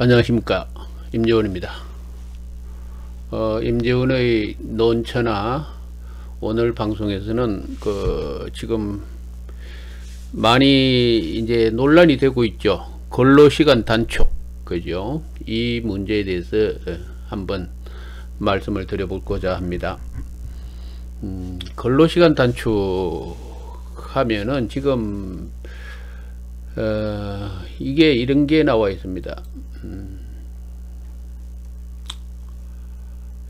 안녕하십니까, 임재훈입니다. 임재훈의 논천하 오늘 방송에서는 지금 많이 이제 논란이 되고 있죠. 근로시간 단축, 그죠? 이 문제에 대해서 한번 말씀을 드려볼고자 합니다. 근로시간 단축 하면은 지금 이게 이런 게 나와 있습니다.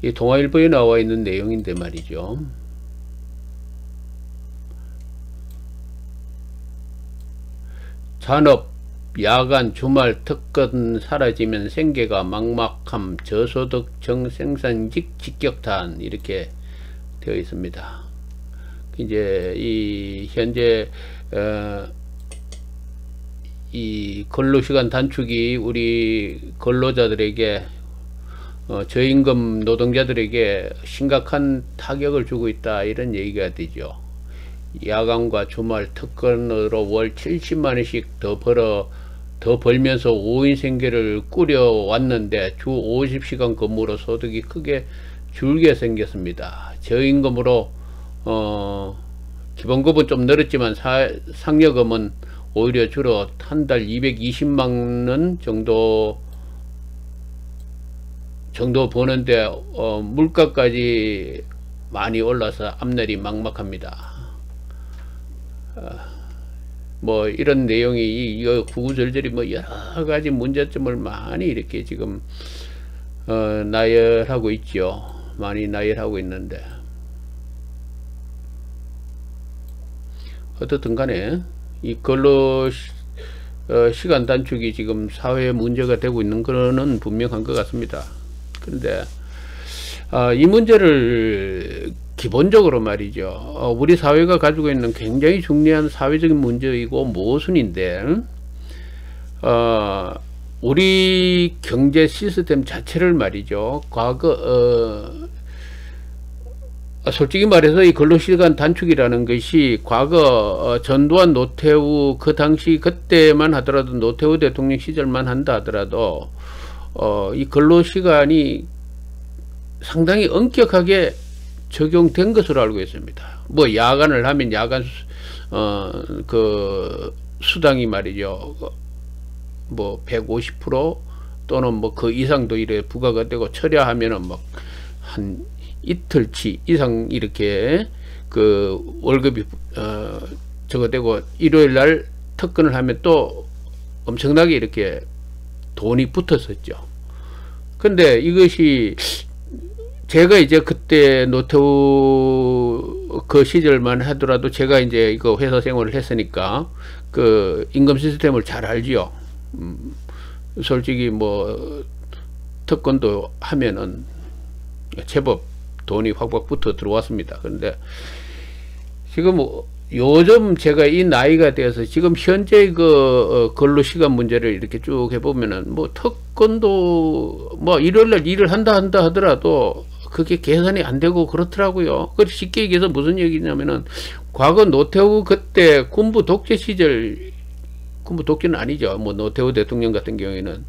이 동아일보에 나와 있는 내용인데 말이죠. 잔업, 야간, 주말, 특근 사라지면 생계가 막막함, 저소득, 정생산직, 직격탄 이렇게 되어 있습니다. 이제 이 현재 이 근로시간 단축이 우리 근로자들에게 저임금 노동자들에게 심각한 타격을 주고 있다, 이런 얘기가 되죠. 야간과 주말 특근으로 월 70만원씩 더 벌면서 5인 생계를 꾸려왔는데 주 50시간 근무로 소득이 크게 줄게 생겼습니다. 저임금으로 기본급은 좀 늘었지만 상여금은 오히려 줄어 한 달 220만원 정도 버는데 물가까지 많이 올라서 앞날이 막막합니다. 뭐 이런 내용이 이거 구구절절이 뭐 여러가지 문제점을 많이 이렇게 지금 나열하고 있죠. 많이 나열하고 있는데 어떻든 간에 이 근로시간 단축이 지금 사회에 문제가 되고 있는 거는 분명한 것 같습니다. 그런데 이 문제를 기본적으로 말이죠, 우리 사회가 가지고 있는 굉장히 중요한 사회적인 문제이고 모순인데, 우리 경제 시스템 자체를 말이죠, 과거 솔직히 말해서 이 근로시간 단축이라는 것이 과거 전두환 노태우 그 당시 그때만 하더라도, 노태우 대통령 시절만 한다 하더라도 이 근로시간이 상당히 엄격하게 적용된 것으로 알고 있습니다. 뭐 야간을 하면 야간 그 수당이 말이죠, 뭐 150% 또는 뭐 그 이상도 이래 부과가 되고, 철야하면은 막 한 이틀치 이상 이렇게 그 월급이 저거 되고, 일요일날 특근을 하면 또 엄청나게 이렇게 돈이 붙었었죠. 근데 이것이 제가 이제 그때 노태우 그 시절만 하더라도 제가 이제 이거 회사 생활을 했으니까 그 임금 시스템을 잘 알지요. 솔직히 뭐 특근도 하면은 제법 돈이 확확 붙어 들어왔습니다. 그런데 지금 요즘 제가 이 나이가 되어서 지금 현재 그 근로시간 문제를 이렇게 쭉 해보면은 뭐 특근도 뭐 일요일날 일을 한다 하더라도 그게 계산이 안 되고 그렇더라고요. 그래서 쉽게 얘기해서 무슨 얘기냐면은, 과거 노태우 그때 군부 독재 시절, 군부 독재는 아니죠, 뭐 노태우 대통령 같은 경우에는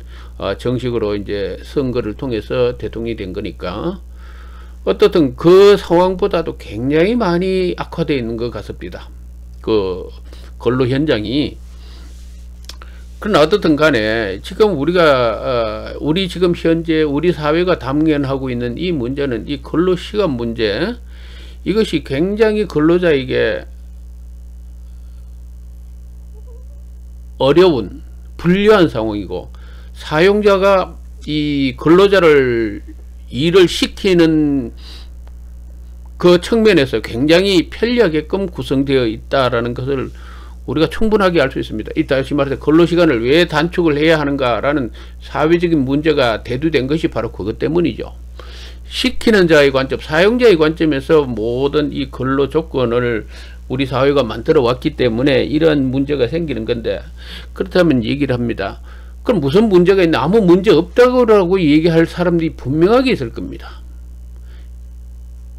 정식으로 이제 선거를 통해서 대통령이 된 거니까 어떻든 그 상황보다도 굉장히 많이 악화되어 있는 것 같습니다, 그 근로 현장이. 그러나 어떻든 간에 지금 우리가 우리 지금 현재 우리 사회가 당면하고 있는 이 문제는, 이 근로시간 문제, 이것이 굉장히 근로자에게 어려운 불리한 상황이고, 사용자가 이 근로자를 일을 시키는 그 측면에서 굉장히 편리하게끔 구성되어 있다라는 것을 우리가 충분하게 알 수 있습니다. 다시 말해서 근로시간을 왜 단축을 해야 하는가라는 사회적인 문제가 대두된 것이 바로 그것 때문이죠. 시키는 자의 관점, 사용자의 관점에서 모든 이 근로 조건을 우리 사회가 만들어 왔기 때문에 이런 문제가 생기는 건데, 그렇다면 얘기를 합니다. 그럼 무슨 문제가 있나? 아무 문제 없다고 얘기할 사람들이 분명하게 있을 겁니다.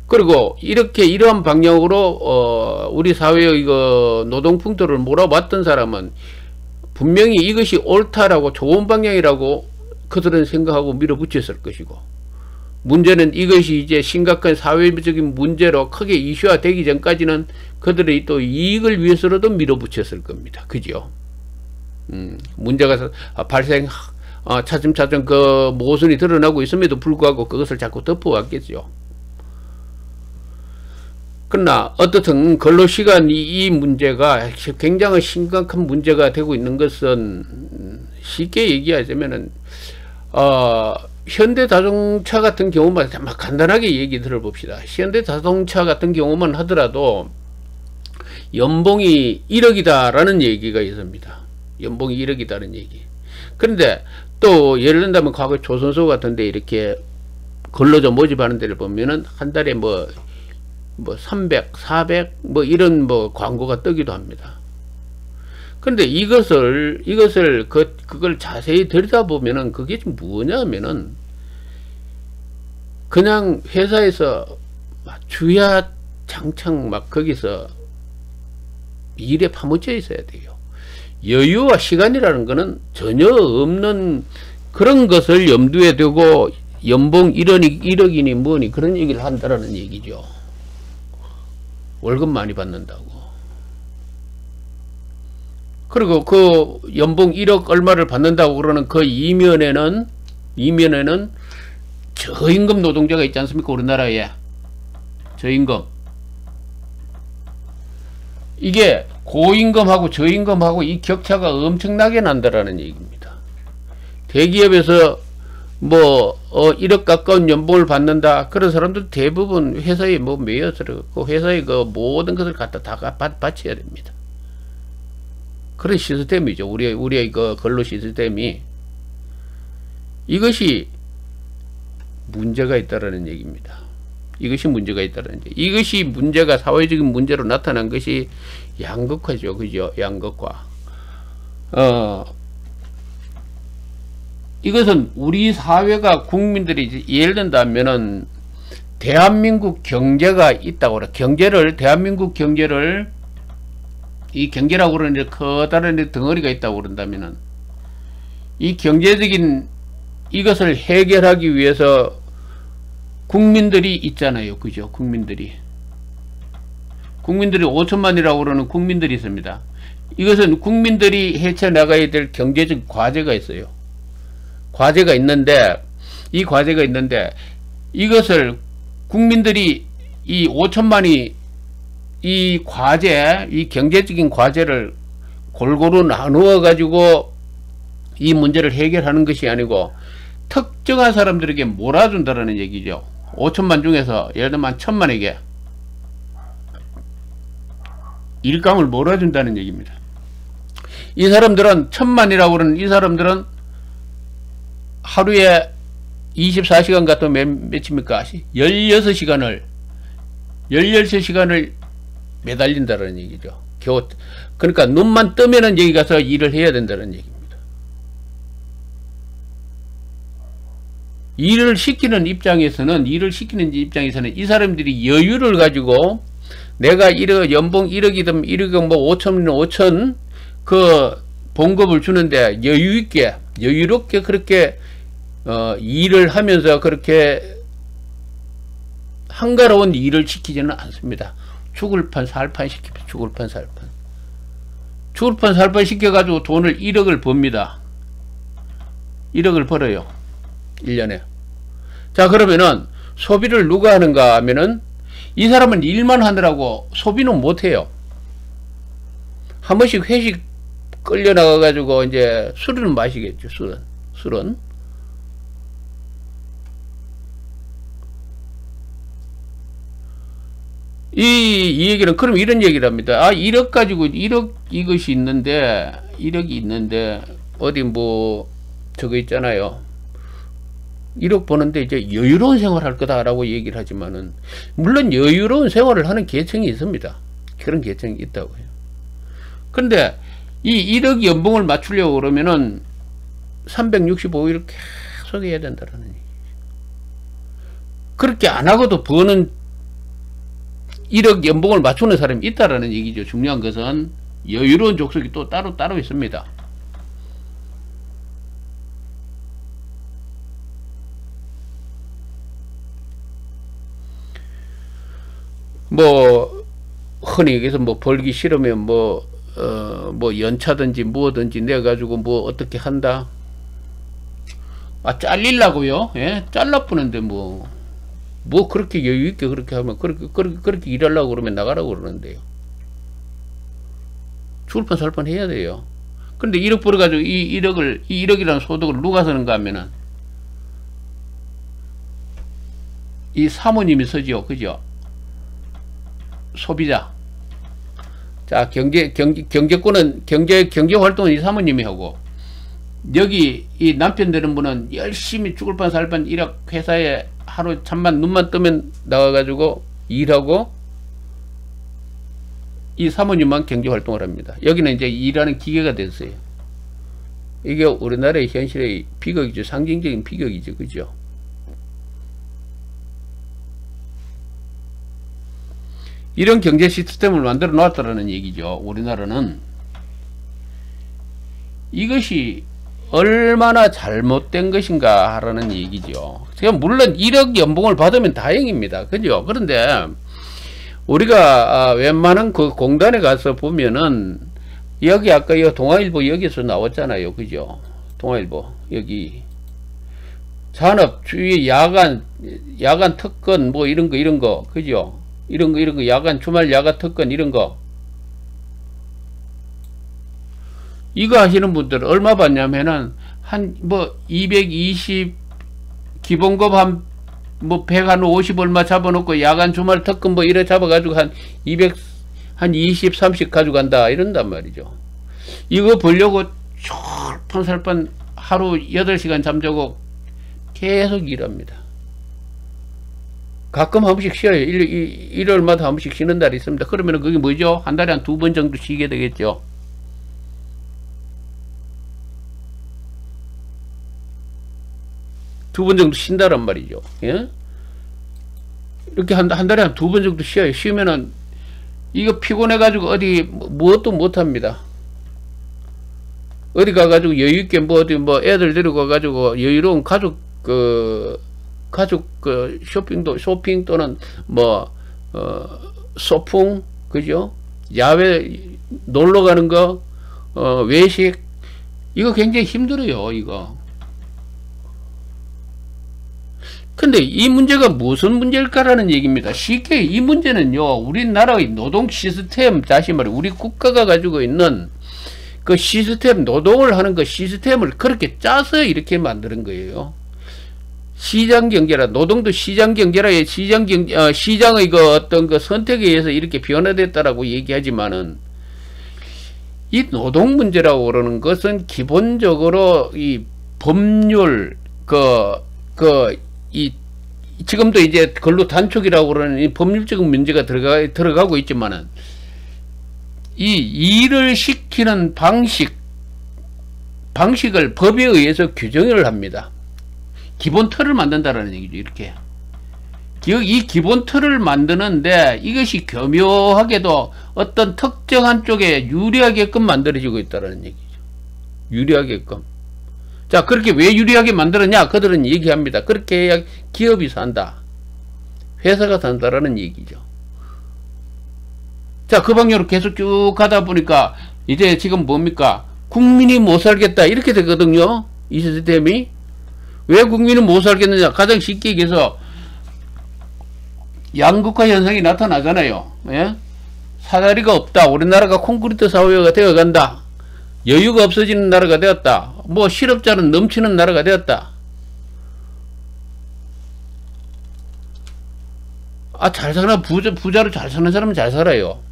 그리고 이러한 방향으로 우리 사회의 이거 노동풍토를 몰아봤던 사람은 분명히 이것이 옳다라고, 좋은 방향이라고 그들은 생각하고 밀어붙였을 것이고, 문제는 이것이 이제 심각한 사회적인 문제로 크게 이슈화 되기 전까지는 그들의 또 이익을 위해서라도 밀어붙였을 겁니다. 그죠? 문제가 발생, 차츰차츰 그 모순이 드러나고 있음에도 불구하고 그것을 자꾸 덮어왔겠죠. 그러나 어떻든 근로시간 이 문제가 굉장히 심각한 문제가 되고 있는 것은 쉽게 얘기하자면은 현대자동차 같은 경우만 간단하게 얘기 들어봅시다. 현대자동차 같은 경우만 하더라도 연봉이 1억이다 라는 얘기가 있습니다. 연봉이 1억이다는 얘기. 그런데 또 예를 든다면 과거 조선소 같은데 이렇게 근로자 모집하는 데를 보면은 한 달에 뭐 300, 400 뭐 이런 뭐 광고가 뜨기도 합니다. 근데 이것을 그걸 자세히 들여다보면은 그게 좀 뭐냐면은 그냥 회사에서 주야 장창 막 거기서 일에 파묻혀 있어야 돼요. 여유와 시간이라는 거는 전혀 없는 그런 것을 염두에 두고 연봉 1억이니 뭐니 그런 얘기를 한다라는 얘기죠. 월급 많이 받는다고. 그리고 그 연봉 1억 얼마를 받는다고 그러는 그 이면에는 저임금 노동자가 있지 않습니까? 우리나라에 저임금. 이게 고임금하고 저임금하고 이 격차가 엄청나게 난다라는 얘기입니다. 대기업에서 뭐 1억 가까운 연봉을 받는다. 그런 사람들 대부분 회사에 뭐 매여들어고 회사에 그 모든 것을 갖다 다 바쳐야 됩니다. 그런 시스템이죠. 우리의 그 근로 시스템이. 이것이 문제가 있다라는 얘기입니다. 이것이 문제가 있다라는 얘기. 이것이 문제가 사회적인 문제로 나타난 것이 양극화죠. 그죠? 양극화. 이것은 우리 사회가 국민들이 예를 든다면은 대한민국 경제가 있다고 그래. 대한민국 경제를 이 경제라고 그러는 커다란 덩어리가 있다고 그런다면은 이 경제적인 이것을 해결하기 위해서 국민들이 있잖아요. 그죠? 국민들이 5천만이라고 그러는 국민들이 있습니다. 이것은 국민들이 헤쳐나가야 될 경제적 과제가 있어요. 과제가 있는데 이것을 국민들이 이 5천만이 이 과제, 이 경제적인 과제를 골고루 나누어 가지고 이 문제를 해결하는 것이 아니고 특정한 사람들에게 몰아준다는 얘기죠. 5천만 중에서 예를 들면 1,000만에게 일감을 몰아준다는 얘기입니다. 이 사람들은 1,000만이라고 그러는 이 사람들은 하루에 24시간 같으면 몇입니까? 16시간을 매달린다는 얘기죠. 그러니까 눈만 뜨면은 여기 가서 일을 해야 된다는 얘기입니다. 일을 시키는 입장에서는 이 사람들이 여유를 가지고 내가 연봉 1억이든 1억이든 뭐 5천이든 5천 그 봉급을 주는데 여유롭게 그렇게 일을 하면서 그렇게 한가로운 일을 시키지는 않습니다. 죽을 판 살판 시킵니다. 죽을 판 살판 시켜가지고 돈을 1억을 법니다. 1억을 벌어요. 1년에. 자, 그러면은 소비를 누가 하는가 하면은 이 사람은 일만 하느라고 소비는 못해요. 한 번씩 회식 끌려나가가지고 이제 술은 마시겠죠. 술은. 이 얘기는 그럼 이런 얘기를 합니다. 1억 가지고 1억 이것이 있는데 1억이 있는데 어디 뭐 저거 있잖아요. 1억 버는데 이제 여유로운 생활할 거다라고 얘기를 하지만은 물론 여유로운 생활을 하는 계층이 있습니다. 그런 계층이 있다고요. 근데 이 1억 연봉을 맞추려고 그러면은 365일 계속 해야 된다는 얘기. 그렇게 안 하고도 버는 1억 연봉을 맞추는 사람이 있다라는 얘기죠. 중요한 것은 여유로운 족속이 또 따로 있습니다. 뭐 흔히 얘기해서 뭐 벌기 싫으면 뭐 연차든지 뭐든지 내가지고 뭐 어떻게 한다. 아, 잘리려고요? 예? 잘라뿌는데 뭐 그렇게 여유있게 그렇게 하면, 그렇게 일하려고 그러면 나가라고 그러는데요. 죽을 뻔 살 뻔 해야 돼요. 근데 1억 벌어가지고 이 1억이라는 소득을 누가 쓰는가 하면은, 이 사모님이 쓰죠. 그죠? 소비자. 자, 경제권은, 경제 활동은 이 사모님이 하고, 여기 이 남편 되는 분은 열심히 죽을 뻔 살 뻔 1억 회사에 하루 잠만 눈만 뜨면 나가가지고 일하고, 이 사모님만 경제 활동을 합니다. 여기는 이제 일하는 기계가 됐어요. 이게 우리나라의 현실의 비극이죠. 상징적인 비극이죠. 그죠? 이런 경제 시스템을 만들어 놨다라는 얘기죠. 우리나라는. 이것이 얼마나 잘못된 것인가 하라는 얘기죠. 물론 1억 연봉을 받으면 다행입니다. 그죠? 그런데 우리가 웬만한 그 공단에 가서 보면은, 여기 아까 이 동아일보 여기서 나왔잖아요. 그죠? 동아일보 여기 산업 주의 야간 특권 뭐 이런 거 그죠? 이런 거 야간 주말 야간 특권 이런 거, 이거 하시는 분들은 얼마 받냐면은 한 뭐 220 기본급 뭐 150 얼마 잡아놓고 야간 주말 특권 뭐 이래 잡아가지고 한 200 한 20 30 가져간다 이런단 말이죠. 이거 벌려고 철판살판 하루 8시간 잠자고 계속 일합니다. 가끔 한 번씩 쉬어요. 일요일마다 한 번씩 쉬는 날이 있습니다. 그러면 그게 뭐죠? 한 달에 한 2번 정도 쉬게 되겠죠. 두 번 정도 쉰다란 말이죠. 예? 이렇게 한 달에 한 2번 정도 쉬어요. 쉬면은 이거 피곤해가지고 어디 무엇도 못합니다. 어디 가가지고 여유있게 뭐 어디 뭐 애들 데리고 가가지고 여유로운 가족 쇼핑 또는 뭐 소풍 그죠? 야외 놀러 가는 거 외식 이거 굉장히 힘들어요. 이거. 근데 이 문제가 무슨 문제일까라는 얘기입니다. 쉽게 이 문제는요, 우리나라의 노동 시스템, 다시 말해 우리 국가가 가지고 있는 그 시스템, 노동을 하는 그 시스템을 그렇게 짜서 이렇게 만드는 거예요. 시장경제라, 노동도 시장경제라, 시장의 그 어떤 그 선택에 의해서 이렇게 변화됐다라고 얘기하지만은, 이 노동 문제라고 그러는 것은 기본적으로 이 법률, 지금도 이제 근로 단축이라고 그러는 이 법률적인 문제가 들어가고 있지만은, 이 일을 시키는 방식을 법에 의해서 규정을 합니다. 기본 틀을 만든다라는 얘기죠. 이렇게. 이 기본 틀을 만드는데 이것이 교묘하게도 어떤 특정한 쪽에 유리하게끔 만들어지고 있다는 얘기죠. 유리하게끔. 자, 그렇게 왜 유리하게 만들었냐? 그들은 얘기합니다. 그렇게 해야 기업이 산다. 회사가 산다라는 얘기죠. 자, 그 방향으로 계속 쭉 가다 보니까 이제 지금 뭡니까? 국민이 못 살겠다. 이렇게 되거든요. 이 시스템이. 왜 국민은 못 살겠느냐? 가장 쉽게 얘기해서 양극화 현상이 나타나잖아요. 예? 사다리가 없다. 우리나라가 콘크리트 사회가 되어간다. 여유가 없어지는 나라가 되었다. 뭐 실업자는 넘치는 나라가 되었다. 아, 잘 사나? 부자로 잘 사는 사람은 잘 살아요.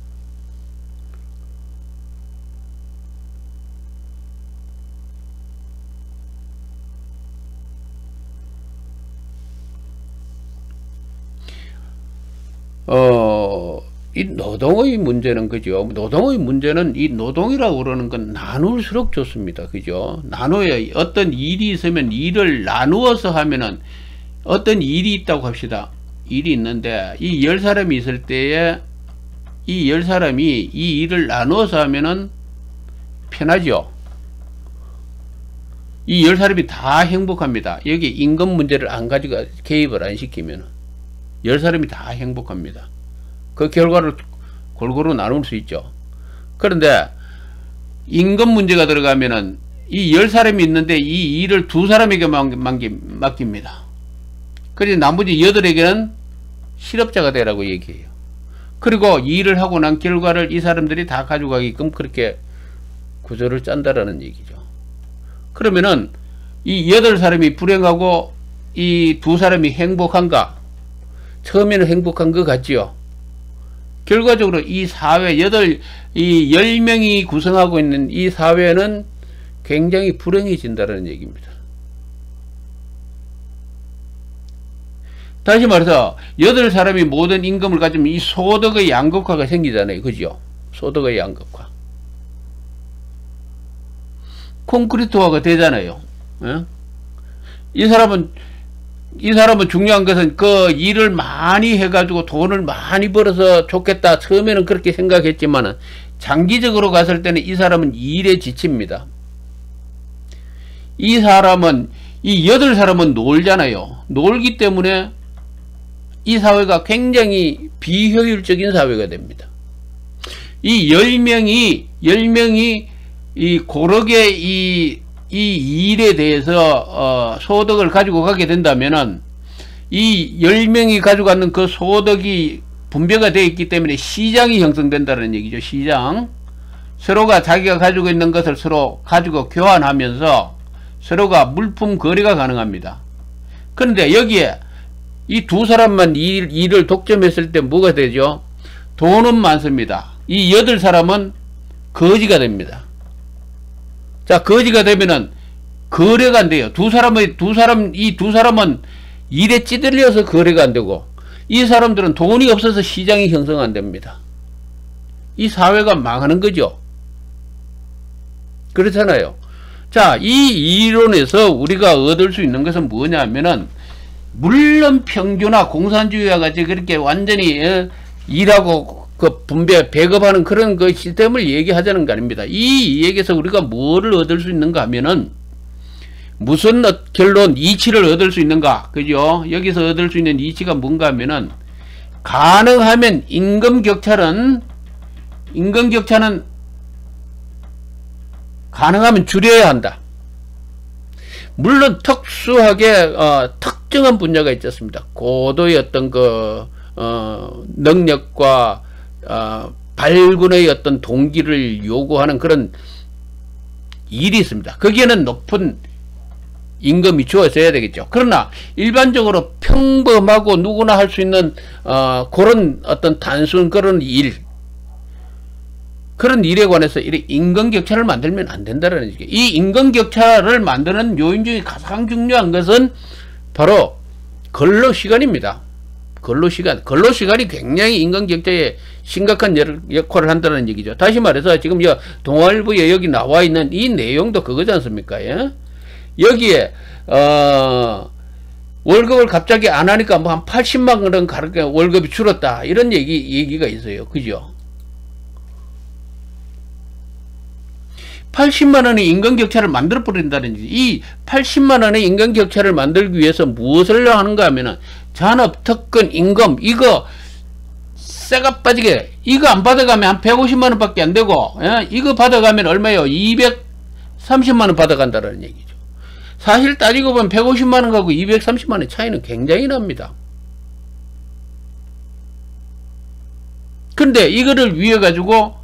이 노동의 문제는 그죠. 노동의 문제는 이 노동이라고 그러는 건 나눌수록 좋습니다. 그죠. 나눠야 어떤 일이 있으면 일을 나누어서 하면은 어떤 일이 있다고 합시다. 일이 있는데 이 10사람이 있을 때에 이 10사람이 이 일을 나누어서 하면은 편하죠. 이 10사람이 다 행복합니다. 여기 임금 문제를 안 가지고 개입을 안 시키면은 10사람이 다 행복합니다. 그 결과를 골고루 나눌 수 있죠. 그런데 임금 문제가 들어가면은 이 10사람이 있는데 이 일을 2사람에게 맡깁니다. 그래서 나머지 8에게는 실업자가 되라고 얘기해요. 그리고 이 일을 하고 난 결과를 이 사람들이 다 가져가게끔 그렇게 구조를 짠다라는 얘기죠. 그러면은 이 8사람이 불행하고 이 2사람이 행복한가? 처음에는 행복한 것 같지요. 결과적으로 이 사회, 이 10명이 구성하고 있는 이 사회는 굉장히 불행해진다는 얘기입니다. 다시 말해서 8사람이 모든 임금을 가지면 이 소득의 양극화가 생기잖아요. 그죠? 소득의 양극화. 콘크리트화가 되잖아요. 예? 이 사람은 중요한 것은 그 일을 많이 해가지고 돈을 많이 벌어서 좋겠다. 처음에는 그렇게 생각했지만 장기적으로 갔을 때는 이 사람은 일에 지칩니다. 이 8사람은 놀잖아요. 놀기 때문에 이 사회가 굉장히 비효율적인 사회가 됩니다. 이 10명이 이 고르게 이 일에 대해서 소득을 가지고 가게 된다면은 이 10명이 가지고 가는 그 소득이 분배가 되어 있기 때문에 시장이 형성된다는 얘기죠. 시장. 서로가 자기가 가지고 있는 것을 서로 가지고 교환하면서 서로가 물품 거래가 가능합니다. 그런데 여기에 이 2사람만 일을 독점했을 때 뭐가 되죠? 돈은 많습니다. 이 8사람은 거지가 됩니다. 자, 거지가 되면은 거래가 안 돼요. 이 2사람은 일에 찌들려서 거래가 안 되고, 이 사람들은 돈이 없어서 시장이 형성 안 됩니다. 이 사회가 망하는 거죠. 그렇잖아요. 자, 이 이론에서 우리가 얻을 수 있는 것은 뭐냐면은, 물론 평균화, 공산주의와 같이 그렇게 완전히 일하고 그 분배, 배급하는 그런 그 시스템을 얘기하자는 거 아닙니다. 이 얘기에서 우리가 뭐를 얻을 수 있는가 하면은, 무슨 결론, 이치를 얻을 수 있는가? 그죠? 여기서 얻을 수 있는 이치가 뭔가 하면은, 가능하면 임금 격차는 가능하면 줄여야 한다. 물론 특수하게 특정한 분야가 있지 않습니다. 고도의 어떤 능력과 발군의 어떤 동기를 요구하는 그런 일이 있습니다. 거기에는 높은 임금이 주어져야 되겠죠. 그러나 일반적으로 평범하고 누구나 할 수 있는 그런 어떤 단순 그런 일에 관해서 이렇게 임금격차를 만들면 안 된다는 얘기죠. 이 임금격차를 만드는 요인 중에 가장 중요한 것은 바로 근로시간입니다. 근로시간이 굉장히 임금격차에 심각한 역할을 한다는 얘기죠. 다시 말해서 지금 동아일보에 여기 나와 있는 이 내용도 그거지 않습니까? 예? 여기에 월급을 갑자기 안 하니까 뭐 한 80만 원 월급이 줄었다 이런 얘기가 있어요. 그죠? 80만 원의 임금격차를 만들어 버린다는 얘기. 이 80만 원의 임금격차를 만들기 위해서 무엇을 하는가 하면은 잔업특근 임금 이거 쇠가 빠지게 이거 안 받아가면 한 150만 원 밖에 안 되고, 예? 이거 받아가면 얼마예요? 230만 원 받아간다는 얘기죠. 사실 따지고 보면 150만 원하고 230만 원 차이는 굉장히 납니다. 근데 이거를 위해 가지고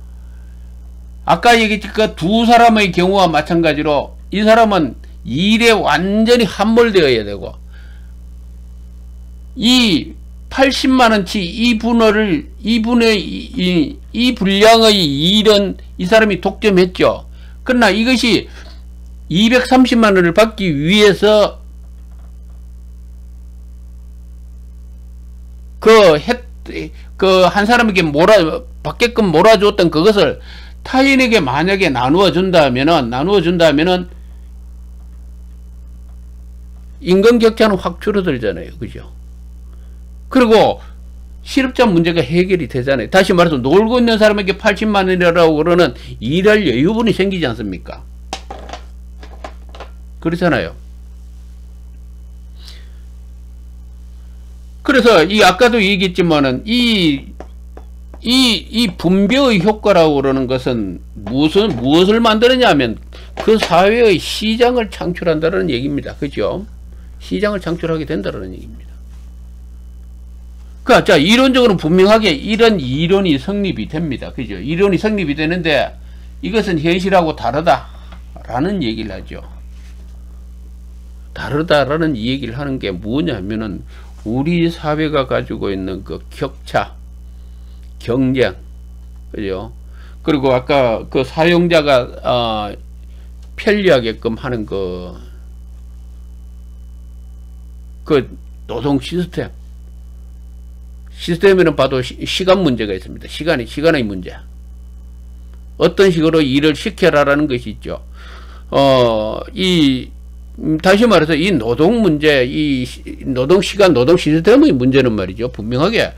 아까 얘기했지 그 2사람의 경우와 마찬가지로 이 사람은 일에 완전히 함몰되어야 되고, 이 80만원치 이 분량의 일은 이 사람이 독점했죠. 그러나 이것이 230만원을 받기 위해서 한 사람에게 받게끔 몰아줬던 그것을 타인에게 만약에 나누어 준다면은 임금격차는 확 줄어들잖아요. 그죠? 그리고 실업자 문제가 해결이 되잖아요. 다시 말해서 놀고 있는 사람에게 80만 원이라고 그러는 일할 여유분이 생기지 않습니까? 그렇잖아요. 그래서 아까도 얘기했지만은 이 이 분배의 효과라고 그러는 것은 무엇을 만드느냐 하면 그 사회의 시장을 창출한다는 얘기입니다. 그죠? 시장을 창출하게 된다는 얘기입니다. 그러니까 자, 이론적으로 분명하게 이런 이론이 성립이 됩니다. 그죠? 이론이 성립이 되는데 이것은 현실하고 다르다라는 얘기를 하죠. 다르다라는 이 얘기를 하는 게 뭐냐면은 우리 사회가 가지고 있는 그 격차, 경쟁, 그죠? 그리고 아까 그 사용자가 편리하게끔 하는 그 노동 시스템에는 봐도 시간 문제가 있습니다. 시간의 문제. 어떤 식으로 일을 시켜라라는 것이 있죠. 다시 말해서 이 노동 문제, 이 노동 시간, 노동 시스템의 문제는 말이죠. 분명하게,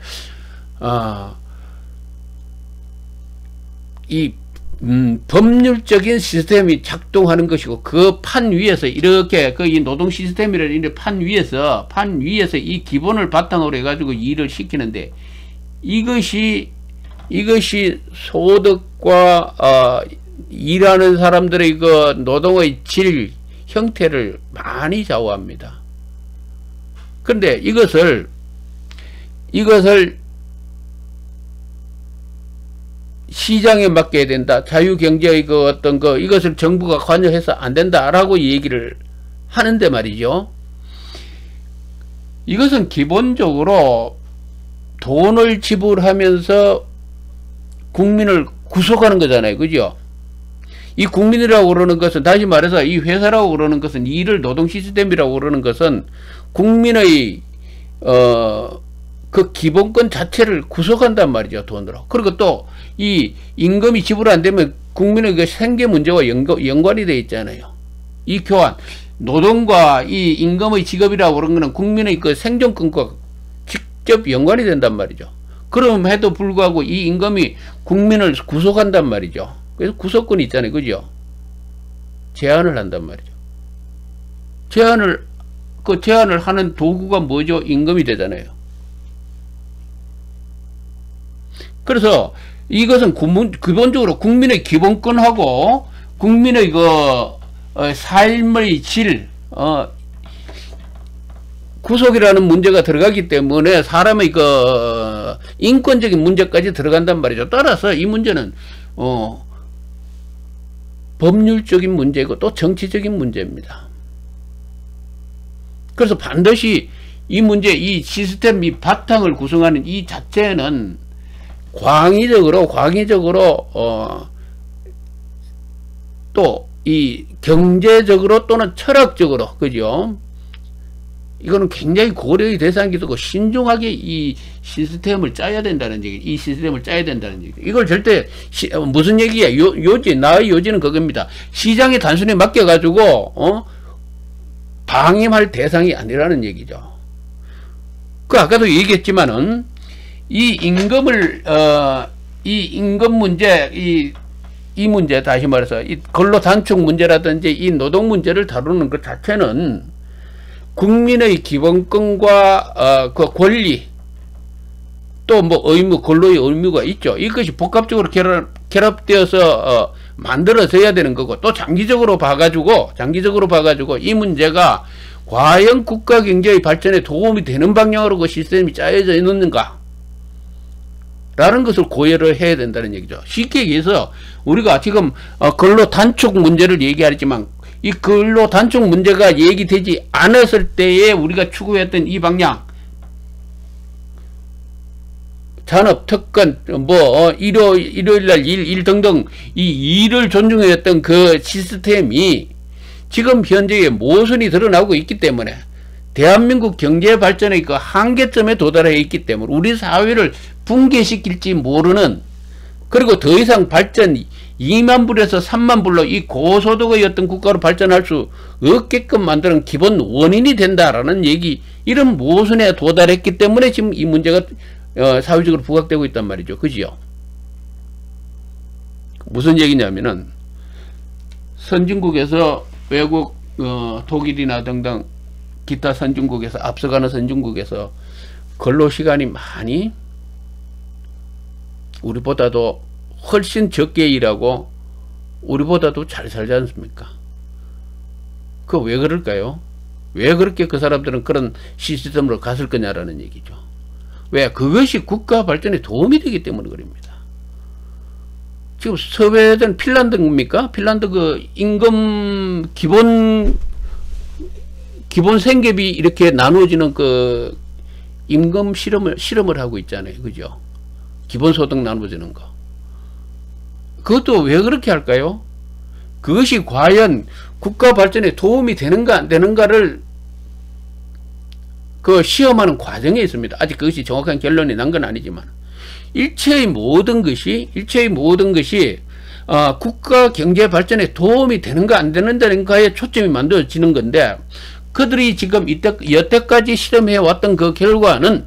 이 법률적인 시스템이 작동하는 것이고 그 판 위에서 이렇게 이 노동 시스템이라는 판 위에서 이 기본을 바탕으로 해가지고 일을 시키는데 이것이 소득과 일하는 사람들의 그 노동의 질 형태를 많이 좌우합니다. 그런데 이것을 시장에 맡겨야 된다. 자유경제의 그 어떤 이것을 정부가 관여해서 안 된다라고 얘기를 하는데 말이죠. 이것은 기본적으로 돈을 지불하면서 국민을 구속하는 거잖아요. 그죠? 이 국민이라고 그러는 것은, 다시 말해서 이 회사라고 그러는 것은, 일을 노동 시스템이라고 그러는 것은 국민의 그 기본권 자체를 구속한단 말이죠. 돈으로. 그리고 또 이 임금이 지불 안 되면 국민의 그 생계 문제와 연관이 되어 있잖아요. 이 교환, 노동과 이 임금의 지급이라고 그런 거는 국민의 그 생존권과 직접 연관이 된단 말이죠. 그럼에도 불구하고 이 임금이 국민을 구속한단 말이죠. 그래서 구속권이 있잖아요. 그죠? 제한을 한단 말이죠. 제한을 하는 도구가 뭐죠? 임금이 되잖아요. 그래서 이것은 기본적으로 국민의 기본권하고 국민의 삶의 질, 구속이라는 문제가 들어가기 때문에 사람의 인권적인 문제까지 들어간단 말이죠. 따라서 이 문제는 법률적인 문제고 또 정치적인 문제입니다. 그래서 반드시 이 문제, 이 시스템, 이 바탕을 구성하는 이 자체는 광의적으로 또 이 경제적으로 또는 철학적으로, 그죠? 이거는 굉장히 고려의 대상이 되고 신중하게 이 시스템을 짜야 된다는 얘기, 이 시스템을 짜야 된다는 얘기. 이걸 절대 무슨 얘기야? 나의 요지는 그겁니다. 시장에 단순히 맡겨가지고 방임할 대상이 아니라는 얘기죠. 아까도 얘기했지만은 이 임금 문제, 이 문제, 다시 말해서 이 근로 단축 문제라든지 이 노동 문제를 다루는 것 자체는 국민의 기본권과 그 권리, 또 뭐 의무, 근로의 의무가 있죠. 이것이 복합적으로 결합되어서 만들어져야 되는 거고, 또 장기적으로 봐가지고 이 문제가 과연 국가 경제의 발전에 도움이 되는 방향으로 그 시스템이 짜여져 있는가 라는 것을 고려를 해야 된다는 얘기죠. 쉽게 얘기해서 우리가 지금 근로 단축 문제를 얘기하지만 이 근로 단축 문제가 얘기되지 않았을 때에 우리가 추구했던 이 방향, 산업, 특권, 일요일날 일 등등 이 일을 존중했던 그 시스템이 지금 현재의 모순이 드러나고 있기 때문에 대한민국 경제 발전의 그 한계점에 도달해 있기 때문에 우리 사회를 붕괴시킬지 모르는, 그리고 더 이상 발전 2만 불에서 3만 불로 이 고소득의 어떤 국가로 발전할 수 없게끔 만드는 기본 원인이 된다라는 얘기, 이런 모순에 도달했기 때문에 지금 이 문제가 사회적으로 부각되고 있단 말이죠. 그지요? 무슨 얘기냐면은 선진국에서 외국 독일이나 등등 기타 선진국에서, 앞서가는 선진국에서 근로시간이 많이 우리보다도 훨씬 적게 일하고 우리보다도 잘 살지 않습니까? 그 왜 그럴까요? 왜 그렇게 그 사람들은 그런 시스템으로 갔을 거냐라는 얘기죠. 왜? 그것이 국가 발전에 도움이 되기 때문에 그럽니다. 지금 스웨덴, 핀란드입니까? 핀란드 그 임금 기본 생계비 이렇게 나누어지는 그 임금 실험을 하고 있잖아요. 그죠? 기본소득 나누어지는 거. 그것도 왜 그렇게 할까요? 그것이 과연 국가 발전에 도움이 되는가 안 되는가를 그 시험하는 과정에 있습니다. 아직 그것이 정확한 결론이 난 건 아니지만 일체의 모든 것이 국가 경제 발전에 도움이 되는가 안 되는가에 초점이 만들어지는 건데, 그들이 지금 여태까지 실험해 왔던 그 결과는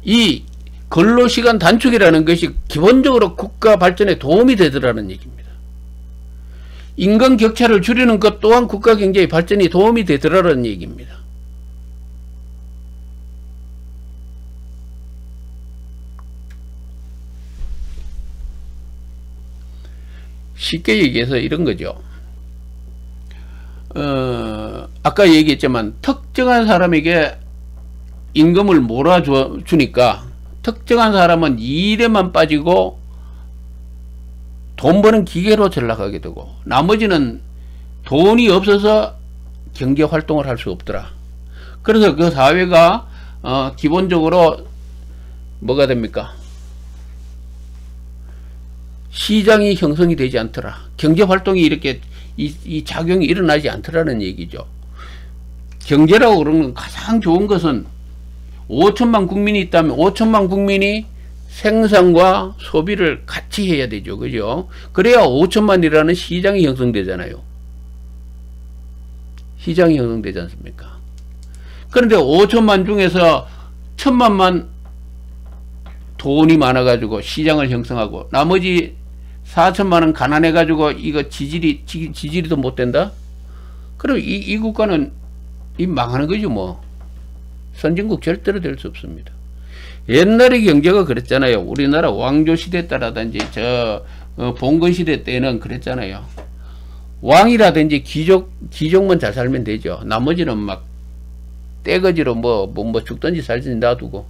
이 근로시간 단축이라는 것이 기본적으로 국가 발전에 도움이 되더라는 얘기입니다. 인간 격차를 줄이는 것 또한 국가 경제의 발전이 도움이 되더라는 얘기입니다. 쉽게 얘기해서 이런 거죠. 아까 얘기했지만 특정한 사람에게 임금을 몰아주니까 특정한 사람은 일에만 빠지고 돈 버는 기계로 전락하게 되고 나머지는 돈이 없어서 경제 활동을 할 수 없더라. 그래서 그 사회가 기본적으로 뭐가 됩니까? 시장이 형성이 되지 않더라. 경제 활동이 이렇게 이 작용이 일어나지 않더라는 얘기죠. 경제라고 그러는 가장 좋은 것은 5천만 국민이 있다면 5천만 국민이 생산과 소비를 같이 해야 되죠. 그죠? 그래야 5천만이라는 시장이 형성되잖아요. 시장이 형성되지 않습니까? 그런데 5천만 중에서 1,000만만 돈이 많아가지고 시장을 형성하고 나머지 4천만은 가난해가지고 이거 지지리도 못 된다? 그럼 이 국가는 망하는 거죠, 뭐. 선진국 절대로 될 수 없습니다. 옛날의 경제가 그랬잖아요. 우리나라 왕조시대 때라든지 봉건시대 때는 그랬잖아요. 왕이라든지 귀족만 잘 살면 되죠. 나머지는 막 떼거지로 뭐 죽든지 살든지 놔두고.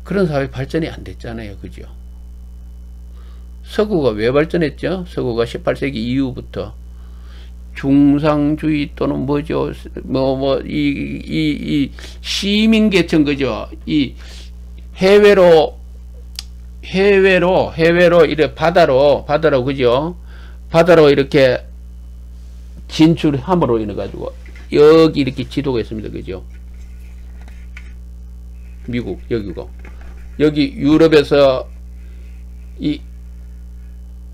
그런 사회 발전이 안 됐잖아요. 그죠? 서구가 왜 발전했죠? 서구가 18세기 이후부터 중상주의 또는 뭐죠? 이 시민계층, 그죠? 이 해외로 이렇게 바다로, 그죠? 바다로 이렇게 진출함으로 인해가지고, 여기 이렇게 지도가 있습니다. 그죠? 미국, 여기고. 여기 유럽에서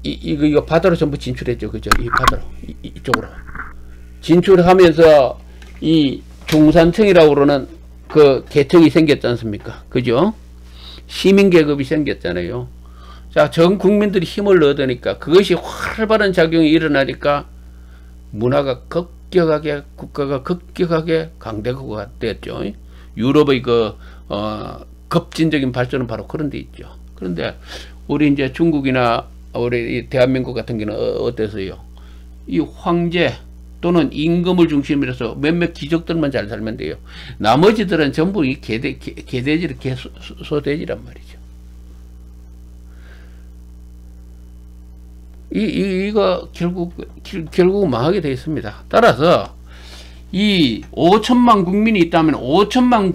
이거 바다로 전부 진출했죠. 그죠? 이 바다로. 이쪽으로. 진출하면서 이 중산층이라고 그러는 그 계층이 생겼지 않습니까? 그죠? 시민계급이 생겼잖아요. 자, 전 국민들이 힘을 얻으니까 그것이 활발한 작용이 일어나니까 문화가 국가가 급격하게 강대국가 됐죠. 유럽의 급진적인 발전은 바로 그런 데 있죠. 그런데 우리 이제 중국이나 우리 대한민국 같은 경우는 어때서요? 이 황제 또는 임금을 중심으로 해서 몇몇 귀족들만 잘 살면 돼요. 나머지들은 전부 이 개돼지란 말이죠. 이거 결국 망하게 되어 있습니다. 따라서 이 5천만 국민이 있다면 5천만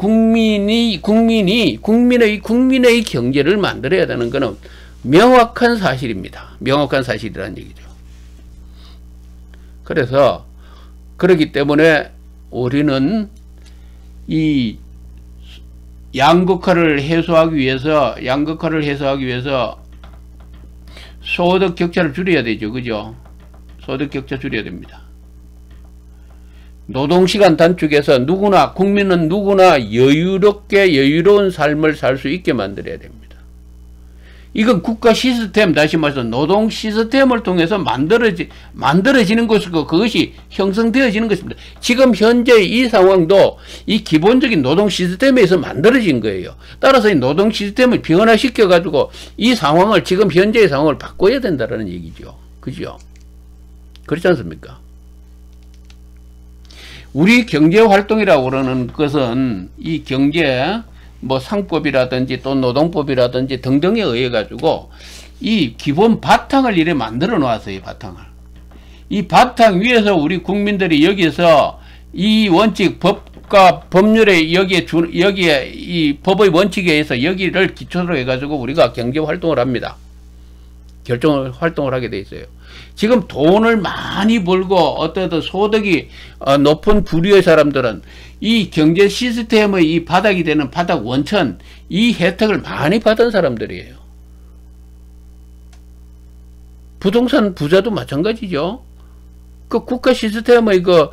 국민의 경제를 만들어야 되는 것은 명확한 사실입니다. 명확한 사실이라는 얘기죠. 그래서 그렇기 때문에 우리는 이 양극화를 해소하기 위해서 소득 격차를 줄여야 되죠. 그죠? 소득 격차 줄여야 됩니다. 노동시간 단축해서 국민은 누구나 여유로운 삶을 살 수 있게 만들어야 됩니다. 이건 국가 시스템, 다시 말해서 노동 시스템을 통해서 만들어지는 것이고 그것이 형성되어지는 것입니다. 지금 현재 이 상황도 이 기본적인 노동 시스템에서 만들어진 거예요. 따라서 이 노동 시스템을 변화시켜 가지고 이 상황을, 지금 현재의 상황을 바꿔야 된다는 얘기죠. 그죠? 그렇지 않습니까? 우리 경제활동이라고 그러는 것은 이 경제 뭐 상법이라든지 또 노동법이라든지 등등에 의해 가지고 이 기본 바탕을 이래 만들어 놓았어요. 바탕을. 이 바탕 위에서 우리 국민들이 여기서 이 원칙, 법과 법률에 여기에 이 법의 원칙에 의해서 여기를 기초로 해 가지고 우리가 경제 활동을 합니다. 활동을 하게 돼 있어요. 지금 돈을 많이 벌고 어떤 소득이 높은 부류의 사람들은 이 경제 시스템의 이 바닥이 되는 바닥 원천, 이 혜택을 많이 받은 사람들이에요. 부동산 부자도 마찬가지죠. 그 국가 시스템의 그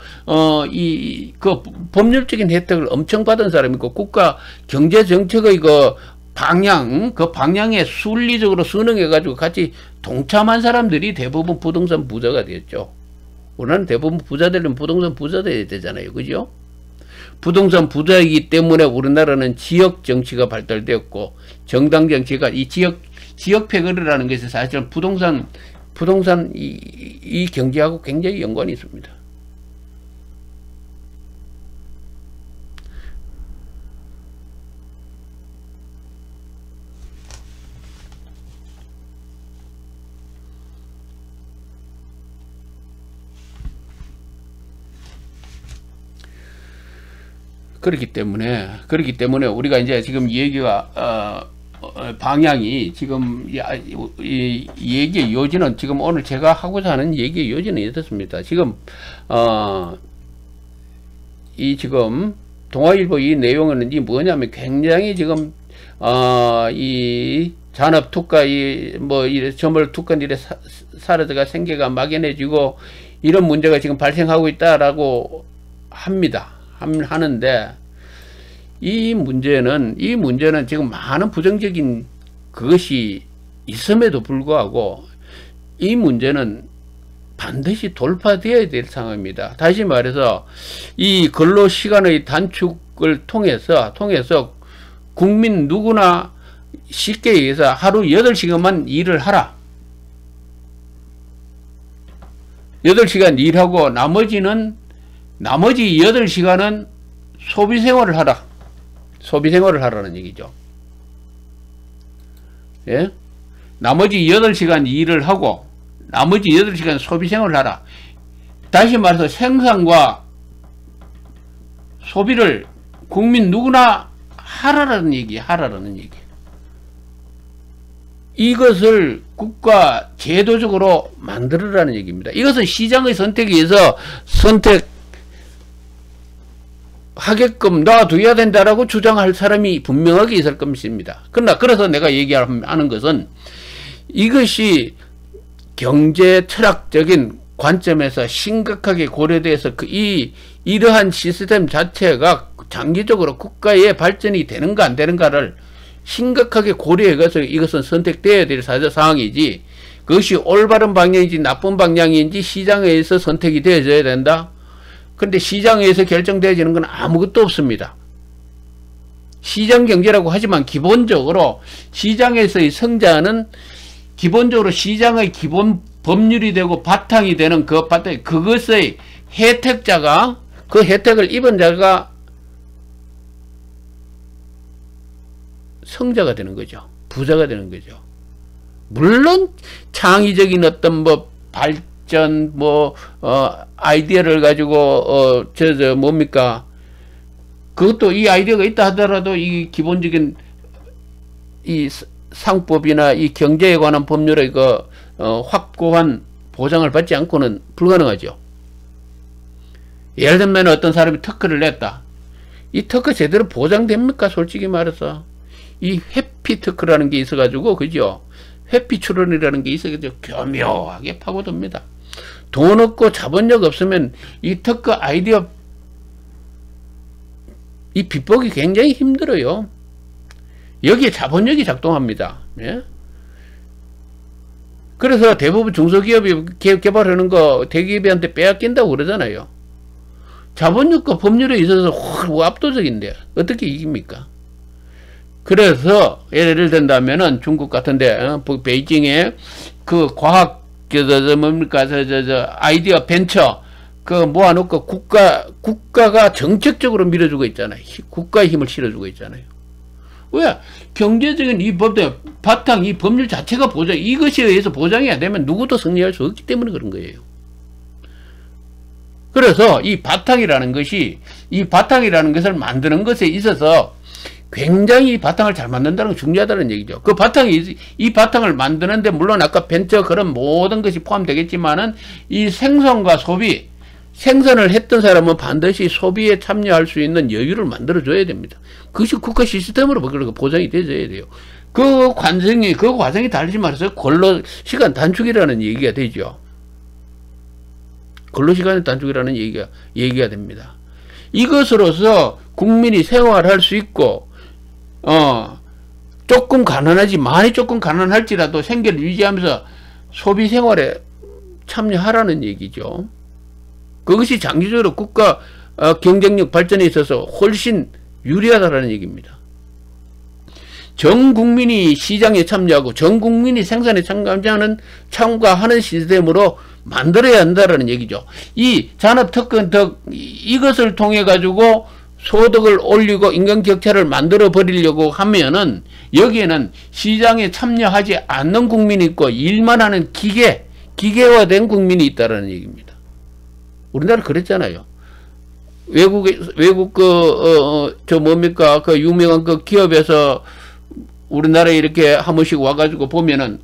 법률적인 혜택을 엄청 받은 사람이고, 국가 경제 정책의 그 방향에 순리적으로 순응해가지고 같이 동참한 사람들이 대부분 부동산 부자가 됐죠. 우리는 대부분 부자 되려면 부동산 부자 돼야 되잖아요. 그죠? 부동산 부자이기 때문에 우리나라는 지역 정치가 발달되었고, 정당 정치가 이 지역 패거리라는 것이 사실은 부동산 이 경제하고 굉장히 연관이 있습니다. 그렇기 때문에 우리가 이제 지금 얘기가 방향이 지금 이 얘기의 요지는, 지금 오늘 제가 하고자 하는 얘기의 요지는 이렇습니다. 지금 이 지금 동아일보 이 내용은 이 뭐냐면, 굉장히 지금 이 잔업 특가 이 점을 특권 일에 사라져가 생계가 막연해지고 이런 문제가 지금 발생하고 있다라고 하는데, 이 문제는 지금 많은 부정적인 그것이 있음에도 불구하고 이 문제는 반드시 돌파되어야 될 상황입니다. 다시 말해서 이 근로시간의 단축을 통해서 국민 누구나 쉽게 얘기해서 하루 8시간만 일을 하라. 8시간 일하고 나머지 8시간은 소비생활을 하라. 소비생활을 하라는 얘기죠. 예? 나머지 8시간 일을 하고 나머지 8시간 소비생활을 하라. 다시 말해서 생산과 소비를 국민 누구나 하라는 얘기. 이것을 국가 제도적으로 만들으라는 얘기입니다. 이것은 시장의 선택에 의해서 하게끔 놔둬야 된다라고 주장할 사람이 분명하게 있을 것입니다. 그래서 내가 얘기하는 것은, 이것이 경제 철학적인 관점에서 심각하게 고려돼서 이러한 시스템 자체가 장기적으로 국가의 발전이 되는가 안 되는가를 심각하게 고려해서 이것은 선택되어야 될 상황이지, 그것이 올바른 방향인지 나쁜 방향인지 시장에 의해서 선택이 되어져야 된다. 근데 시장에서 결정되어지는 건 아무것도 없습니다. 시장 경제라고 하지만 기본적으로 시장에서의 성장은 기본적으로 시장의 기본 법률이 되고 바탕이 되는 그것의 혜택자가, 그 혜택을 입은 자가 성자가 되는 거죠. 부자가 되는 거죠. 물론 창의적인 어떤 발전 아이디어를 가지고 뭡니까, 그것도 이 아이디어가 있다 하더라도 이 기본적인 이 상법이나 이 경제에 관한 법률의 확고한 보장을 받지 않고는 불가능하죠. 예를 들면 어떤 사람이 특허를 냈다. 이 특허 제대로 보장됩니까? 솔직히 말해서 이 회피 특허라는 게 있어가지고, 그죠? 회피 출원이라는 게 있어가지고 교묘하게 파고듭니다. 돈 없고 자본력 없으면 이 특허 아이디어 이 비법이 굉장히 힘들어요. 여기에 자본력이 작동합니다. 예? 그래서 대부분 중소기업이 개발하는 거 대기업한테 빼앗긴다고 그러잖아요. 자본주의가 법률에 있어서 압도적인데 어떻게 이깁니까? 그래서 예를 든다면은 중국 같은데 베이징에 그 과학 뭡니까 아이디어 벤처 그 모아놓고 국가가 정책적으로 밀어주고 있잖아요. 국가의 힘을 실어주고 있잖아요. 왜? 경제적인 이 법의 바탕, 이 법률 자체가 이것에 의해서 보장이 안 되면 누구도 승리할 수 없기 때문에 그런 거예요. 그래서 이 바탕이라는 것을 만드는 것에 있어서 굉장히 이 바탕을 잘 만든다는 건 중요하다는 얘기죠. 그 이 바탕을 만드는데 물론 아까 벤처 그런 모든 것이 포함되겠지만은 이 생산과 소비, 생산을 했던 사람은 반드시 소비에 참여할 수 있는 여유를 만들어줘야 됩니다. 그것이 국가 시스템으로 보장이 되어야 돼요. 그 과정이 달리지 말아서 근로시간 단축이라는 얘기가 되죠. 근로시간 단축이라는 얘기가 됩니다. 이것으로서 국민이 생활할 수 있고, 조금 가난하지, 많이 조금 가난할지라도 생계를 유지하면서 소비 생활에 참여하라는 얘기죠. 그것이 장기적으로 국가 경쟁력 발전에 있어서 훨씬 유리하다는 얘기입니다. 전 국민이 시장에 참여하고 전 국민이 생산에 참가하는 시스템으로 만들어야 한다는 얘기죠. 이 산업특권 이것을 통해 가지고 소득을 올리고 인간 격차를 만들어 버리려고 하면은 여기에는 시장에 참여하지 않는 국민이 있고 일만 하는 기계화된 국민이 있다라는 얘기입니다. 우리나라 그랬잖아요. 외국 뭡니까 그 유명한 그 기업에서 우리나라에 이렇게 한 번씩 와가지고 보면은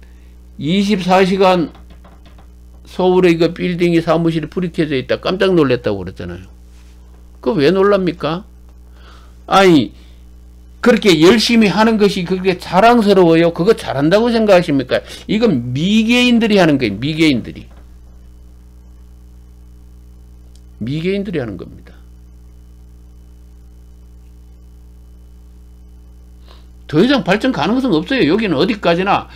24시간 서울에 이거 빌딩이 사무실이 불이 켜져 있다 깜짝 놀랐다고 그랬잖아요. 그거 왜 놀랍니까? 아니 그렇게 열심히 하는 것이 그렇게 자랑스러워요? 그거 잘한다고 생각하십니까? 이건 미개인들이 하는 거예요. 미개인들이 하는 겁니다. 더 이상 발전 가능성은 없어요. 여기는 어디까지나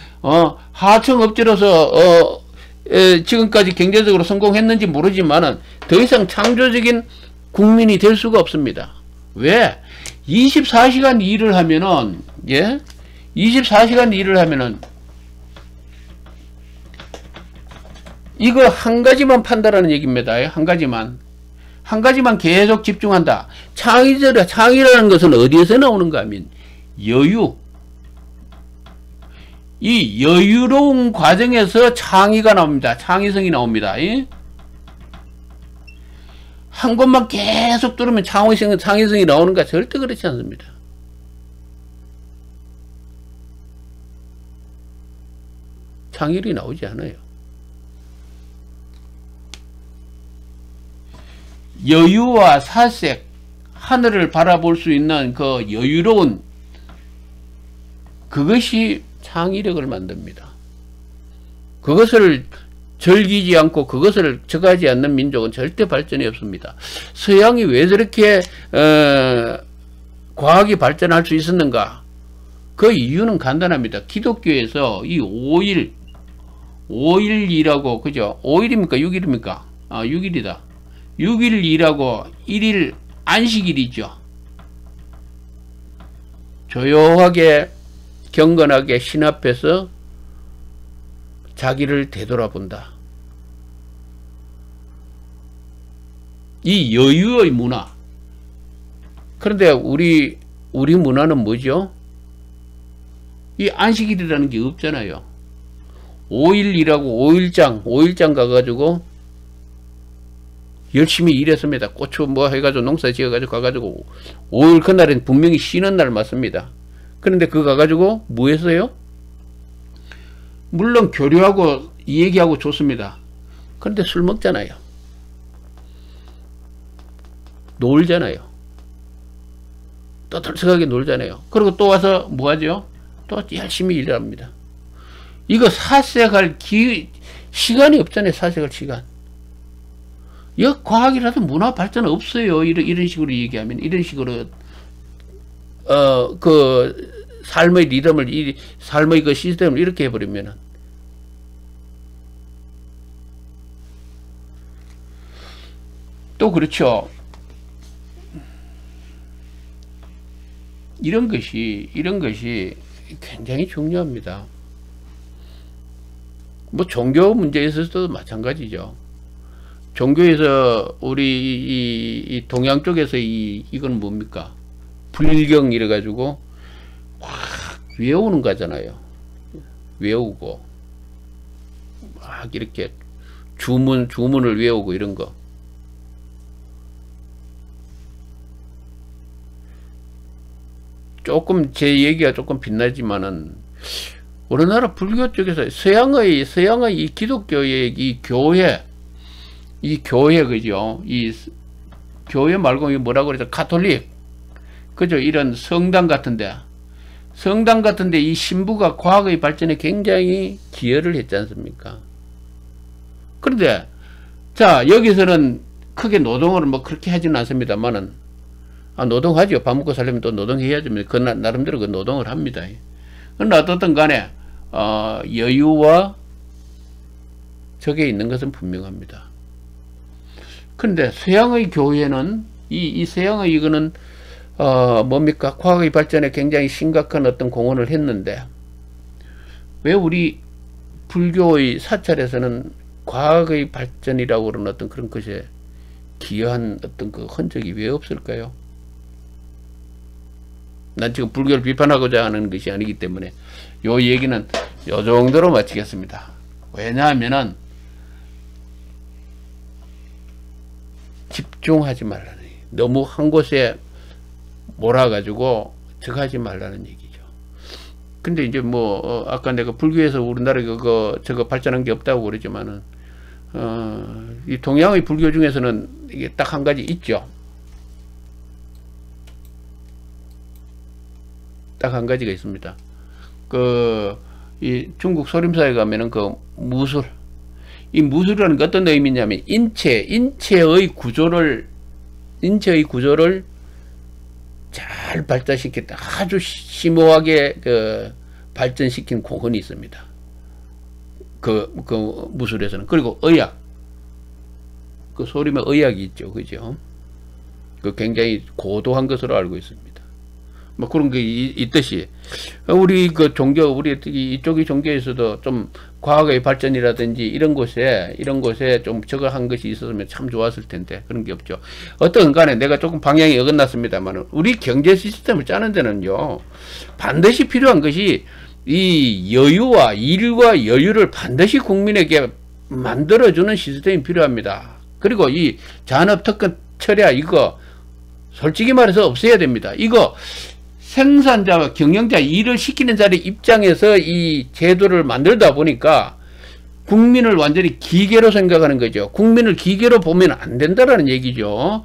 하청업체로서 지금까지 경제적으로 성공했는지 모르지만은 더 이상 창조적인 국민이 될 수가 없습니다. 왜? 24시간 일을 하면은 24시간 일을 하면은 이거 한 가지만 판다라는 얘기입니다. 한 가지만 계속 집중한다. 창의라는 것은 어디에서 나오는가 하면 여유. 이 여유로운 과정에서 창의가 나옵니다. 창의성이 나옵니다. 한 것만 계속 들으면 창의성이 나오는가? 절대 그렇지 않습니다. 창의력이 나오지 않아요. 여유와 사색, 하늘을 바라볼 수 있는 그 여유로운 그것이 창의력을 만듭니다. 그것을 즐기지 않고 그것을 저가지 않는 민족은 절대 발전이 없습니다. 서양이 왜 저렇게 과학이 발전할 수 있었는가? 그 이유는 간단합니다. 기독교에서 이 5일이라고 그죠? 5일입니까? 6일입니까? 6일이다. 6일 일하고 1일 안식일이죠. 조용하게 경건하게 신 앞에서 자기를 되돌아본다. 이 여유의 문화. 그런데 우리 문화는 뭐죠? 이 안식일이라는 게 없잖아요. 5일 일하고 5일장 가가지고 열심히 일했습니다. 고추 뭐 해가지고 농사 지어가지고 가가지고 5일 그날은 분명히 쉬는 날 맞습니다. 그런데 그거 가가지고 뭐 했어요? 물론 교류하고 얘기하고 좋습니다. 그런데 술 먹잖아요. 놀잖아요. 또 덜썩하게 놀잖아요. 그리고 또 와서 뭐 하죠? 또 열심히 일합니다. 이거 사색할 시간이 없잖아요. 사색할 시간. 과학이라도 문화 발전 없어요. 이런 식으로 얘기하면, 이런 식으로, 그, 삶의 리듬을, 삶의 그 시스템을 이렇게 해버리면은. 또 그렇죠. 이런 것이 굉장히 중요합니다. 뭐 종교 문제에 있어서도 마찬가지죠. 종교에서 우리 이 동양 쪽에서 이건 뭡니까? 불경 이래 가지고 확 외우는 거잖아요. 외우고 막 이렇게 주문을 외우고 이런 거. 조금 제 얘기가 조금 빛나지만은 우리나라 불교 쪽에서 서양의 이 기독교의 이 교회 그죠? 이 교회 말고 이 뭐라고 그러죠? 가톨릭 그죠? 이런 성당 같은데 이 신부가 과학의 발전에 굉장히 기여를 했지 않습니까? 그런데 자 여기서는 크게 노동을 뭐 그렇게 하지는 않습니다만은 노동하죠. 밥 먹고 살려면 또 노동해야죠. 그 나름대로 그 노동을 합니다. 그러나 어떻든 간에 여유와 저게 있는 것은 분명합니다. 그런데 서양의 교회는 이 서양의 이거는 뭡니까? 과학의 발전에 굉장히 심각한 어떤 공헌을 했는데 왜 우리 불교의 사찰에서는 과학의 발전이라고 그러는 어떤 그런 것에 기여한 어떤 그 흔적이 왜 없을까요? 난 지금 불교를 비판하고자 하는 것이 아니기 때문에 요 얘기는 요 정도로 마치겠습니다. 왜냐하면은 집중하지 말라는 얘기. 너무 한 곳에 몰아가지고 저거 하지 말라는 얘기죠. 근데 이제 뭐 아까 내가 불교에서 우리나라에 저거 발전한 게 없다고 그러지만은 이 동양의 불교 중에서는 이게 딱 한 가지 있죠. 딱 한 가지가 있습니다. 이 중국 소림사에 가면은 무술. 이 무술이라는 게 어떤 의미냐면 인체의 구조를 잘 발달시켰다. 아주 심오하게 발전시킨 공헌이 있습니다. 그 무술에서는. 그리고 의학. 소림의 의학이 있죠. 그죠? 굉장히 고도한 것으로 알고 있습니다. 뭐 그런 게 있듯이 우리 우리 이쪽의 종교에서도 좀 과학의 발전이라든지 이런 곳에 좀 저거 한 것이 있었으면 참 좋았을 텐데 그런 게 없죠. 어떤 간에 내가 조금 방향이 어긋났습니다만 우리 경제 시스템을 짜는 데는요 반드시 필요한 것이 이 여유와 일과 여유를 반드시 국민에게 만들어주는 시스템이 필요합니다. 그리고 이 잔업특권 철야 이거 솔직히 말해서 없애야 됩니다. 이거 생산자와 경영자 일을 시키는 자리 입장에서 이 제도를 만들다 보니까 국민을 완전히 기계로 생각하는 거죠. 국민을 기계로 보면 안 된다라는 얘기죠.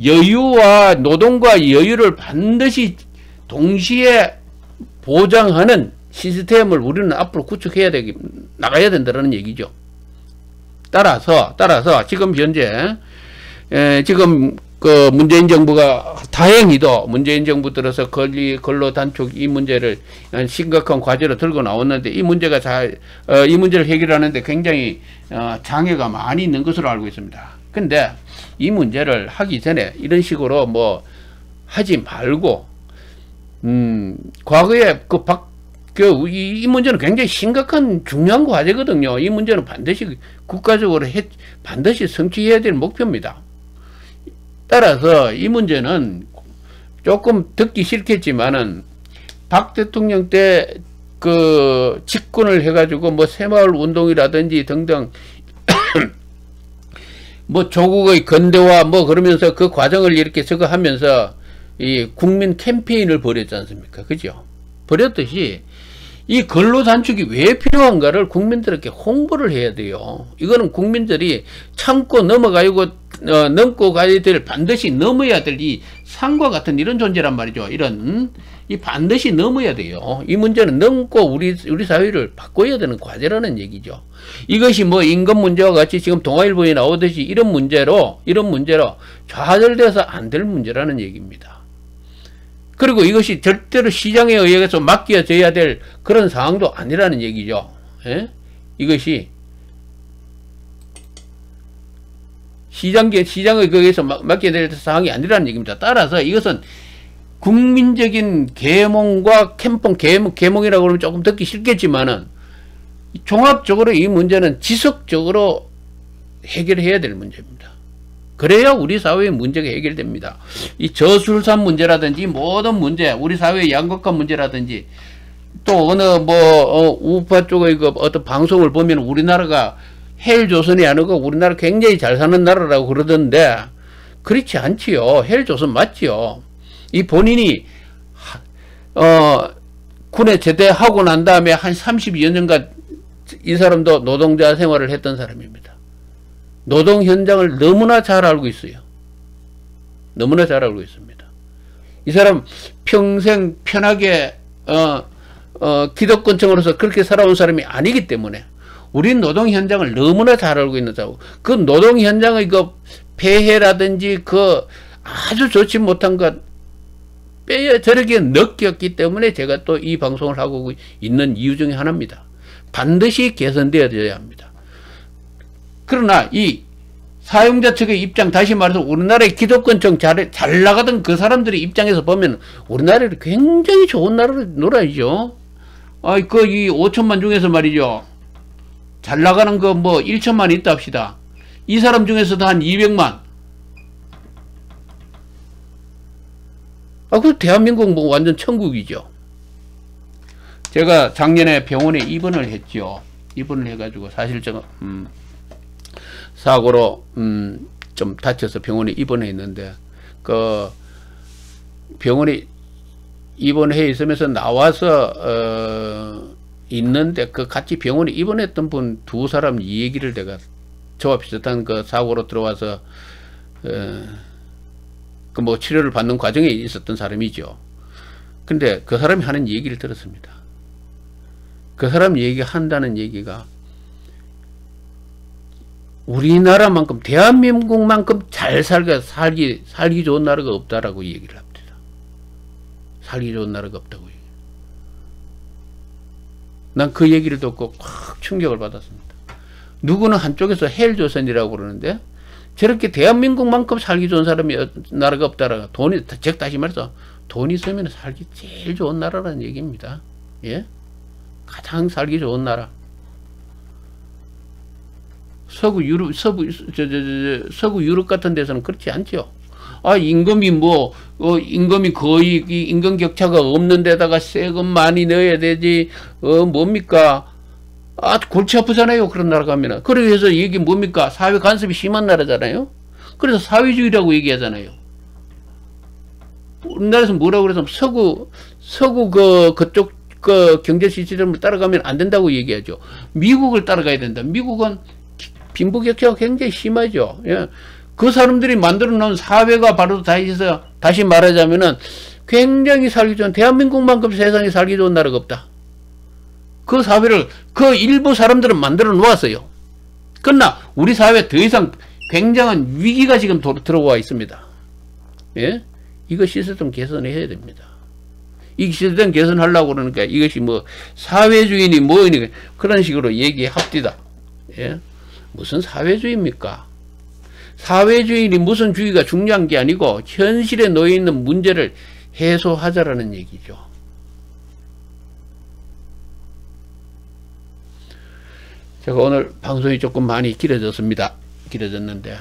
여유와 노동과 여유를 반드시 동시에 보장하는 시스템을 우리는 앞으로 구축해야 나가야 된다는 얘기죠. 따라서 지금 현재 지금 문재인 정부가 다행히도 문재인 정부 들어서 근로 단축 이 문제를 심각한 과제로 들고 나왔는데 이 문제가 이 문제를 해결하는데 굉장히 장애가 많이 있는 것으로 알고 있습니다. 근데 이 문제를 하기 전에 이런 식으로 뭐 하지 말고 과거에 이 문제는 굉장히 심각한 중요한 과제거든요. 이 문제는 반드시 국가적으로 반드시 성취해야 될 목표입니다. 따라서 이 문제는 조금 듣기 싫겠지만은 박 대통령 때 집권을 해가지고 뭐 새마을 운동이라든지 등등 뭐 조국의 근대화 뭐 그러면서 그 과정을 이렇게 저거 하면서 이 국민 캠페인을 벌였지 않습니까? 그죠? 벌였듯이 이 근로 단축이 왜 필요한가를 국민들에게 홍보를 해야 돼요. 이거는 국민들이 참고 넘고 가야 될 반드시 넘어야 될 이 산과 같은 이런 존재란 말이죠. 이 반드시 넘어야 돼요. 이 문제는 넘고 우리 사회를 바꿔야 되는 과제라는 얘기죠. 이것이 뭐 임금 문제와 같이 지금 동아일보에 나오듯이 이런 문제로 좌절돼서 안 될 문제라는 얘기입니다. 그리고 이것이 절대로 시장에 의해서 맡겨져야 될 그런 상황도 아니라는 얘기죠. 예? 이것이 시장의 거기에서 맡게 될 상황이 아니라는 얘기입니다. 따라서 이것은 국민적인 계몽과 캠봉, 계몽이라고 그러면 조금 듣기 싫겠지만은 종합적으로 이 문제는 지속적으로 해결해야 될 문제입니다. 그래야 우리 사회의 문제가 해결됩니다. 이 저출산 문제라든지 모든 문제, 우리 사회의 양극화 문제라든지 또 어느 우파 쪽의 그 어떤 방송을 보면 우리나라가 헬조선이 아니고 우리나라 굉장히 잘 사는 나라라고 그러던데 그렇지 않지요. 헬조선 맞지요. 이 본인이 군에 제대하고 난 다음에 한 32여 년간 이 사람도 노동자 생활을 했던 사람입니다. 노동 현장을 너무나 잘 알고 있어요. 너무나 잘 알고 있습니다. 이 사람 평생 편하게 기득권층으로서 그렇게 살아온 사람이 아니기 때문에 우린 노동 현장을 너무나 잘 알고 있는 사람. 그 노동 현장의 그 폐해라든지 그 아주 좋지 못한 것 저렇게 느꼈기 때문에 제가 또 이 방송을 하고 있는 이유 중에 하나입니다. 반드시 개선되어야 합니다. 그러나 이 사용자 측의 입장, 다시 말해서 우리나라의 기득권층 잘 나가던 그 사람들의 입장에서 보면 우리나라를 굉장히 좋은 나라이죠. 이 5천만 중에서 말이죠. 잘 나가는 거 1천만 있다 합시다. 이 사람 중에서도 한 200만. 그 대한민국 완전 천국이죠. 제가 작년에 병원에 입원을 했죠. 입원을 해가지고 사실 제가 사고로 좀 다쳐서 병원에 입원했는데 그 병원에 입원해 있으면서 나와서 있는데 그 같이 병원에 입원했던 분 두 사람 이 얘기를 내가 저와 비슷한 그 사고로 들어와서 그 치료를 받는 과정에 있었던 사람이죠. 근데 그 사람이 하는 얘기를 들었습니다. 그 사람 얘기한다는 얘기가 우리나라만큼 대한민국만큼 잘 살기 좋은 나라가 없다라고 얘기를 합니다. 살기 좋은 나라가 없다고. 난 그 얘기를 듣고 확 충격을 받았습니다. 누구는 한쪽에서 헬조선이라고 그러는데 저렇게 대한민국만큼 살기 좋은 나라가 없다라고 즉 다시 말해서 돈 있으면 살기 제일 좋은 나라라는 얘기입니다. 예? 가장 살기 좋은 나라. 서구 유럽 같은 데서는 그렇지 않죠. 임금이 임금이 거의 임금 격차가 없는 데다가 세금 많이 넣어야 되지. 뭡니까? 골치 아프잖아요. 그런 나라 가면은. 그래서 이게 뭡니까? 사회 간섭이 심한 나라잖아요. 그래서 사회주의라고 얘기하잖아요. 우리나라에서 뭐라고 그래서 서구 그쪽 경제 시스템을 따라가면 안 된다고 얘기하죠. 미국을 따라가야 된다. 미국은 빈부격차가 굉장히 심하죠. 예. 그 사람들이 만들어 놓은 사회가 바로 다시 말하자면은 굉장히 살기 좋은 대한민국만큼 세상에 살기 좋은 나라가 없다. 그 사회를 그 일부 사람들은 만들어 놓았어요. 그러나 우리 사회에 더 이상 굉장한 위기가 지금 들어와 있습니다. 예? 이거 시스템 개선해야 됩니다. 이 시스템 개선하려고 그러니까 이것이 사회주의니 뭐니 그런 식으로 얘기합디다. 예? 무슨 사회주의입니까? 사회주의니 무슨 주의가 중요한 게 아니고 현실에 놓여 있는 문제를 해소하자라는 얘기죠. 제가 오늘 방송이 조금 많이 길어졌는데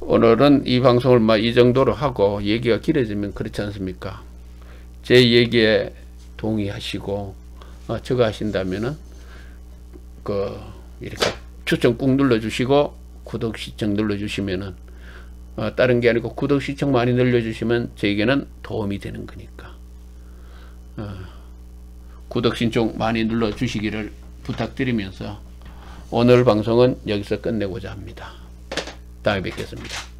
오늘은 이 방송을 이 정도로 하고 얘기가 길어지면 그렇지 않습니까? 제 얘기에 동의하시고 저거 하신다면은 이렇게 추천 꾹 눌러주시고 구독 시청 눌러주시면은 다른 게 아니고 구독 시청 많이 눌러주시면 저에게는 도움이 되는 거니까 구독 신청 많이 눌러주시기를 부탁드리면서 오늘 방송은 여기서 끝내고자 합니다. 다음에 뵙겠습니다.